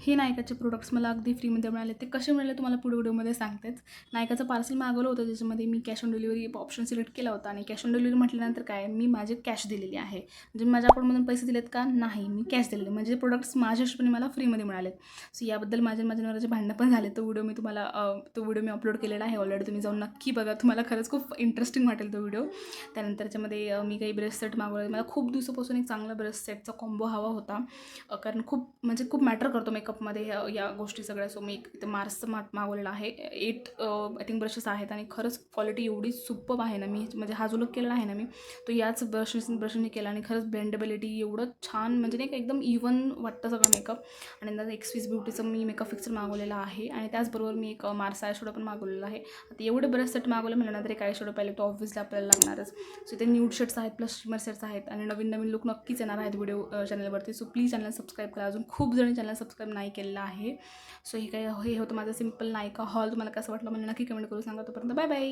हे नायकाचे प्रोडक्ट्स मला अगदी फ्रीमध्ये मिळाले. ते कसे मिळाले तुम्हाला पुढे व्हिडिओमध्ये सांगतेच. नायकाचं पार्सल मागवलं होतं, ज्याच्यामध्ये मी cash on delivery option select केला होता आणि कॅश ऑन डिलिव्हरी म्हटल्यानंतर काय, मी माझे कॅश दिलेली आहे. म्हणजे माझ्या अकाउंटमधून पैसे दिलेत का? नाही, मी कॅश दिलेले. म्हणजे प्रोडक्ट्स माझ्या हिशोबाने मला फ्रीमध्ये मिळालेत. सो याबद्दल माझ्या नवऱ्याचे भांडणं पण झाले. तो व्हिडिओ मी अपलोड केलेला आहे ऑलरेडी. तुम्ही जाऊन नक्की बघा. तुम्हाला खरंच खूप इंटरेस्टिंग वाटेल तो व्हिडिओ. त्यानंतर त्याच्यामध्ये मी काही ब्रेस सेट मागवले. मला खूप दिवसापासून एक चांगला ब्रेस सेटचा कॉम्बो हवा होता. कारण खूप मॅटर करतो मेकअपमध्ये या गोष्टी सगळ्या. सो मी इथं मार्सचं मागवलेलं आहे. 8 आय थिंक ब्रशेस आहेत आणि खरंच क्वालिटी एवढी सुपर्ब आहे ना. मी म्हणजे हा जो लुक केलेला आहे ना मी, तो याच ब्रशने केला आणि खरंच ब्लेंडेबिलिटी एवढं छान, म्हणजे नाही का एकदम इव्हन वाटतं सगळं मेकअप. आणि नंतर एक्सवीस ब्युटीचं मी मेकअप फिक्सर मागवलेलं आहे आणि त्याचबरोबर मी एक मार्स आय शॅडो पण मागवलेला आहे. आता एवढे ब्रश सेट मागवले म्हटल्यानंतर एक आय शॅडो पॅलेट तो ऑब्व्हियसली आपल्याला लागणारच. सो इथे न्यूड शेड्स आहेत प्लस शिमर सेट्स आहेत आणि नवीन लुक नक्कीच येणार आहेत व्हिडिओ चॅनलवरती. सो प्लीज चॅनल सबस्क्राईब करा. अजून खूप जणी चॅनल सबस्क्राईब नाही केलेलं आहे. सो हे होतं माझं सिम्पल नायका हॉल. तुम्हाला कसं वाटलं मला नक्की कमेंट करून सांगा. तोपर्यंत बाय बाय.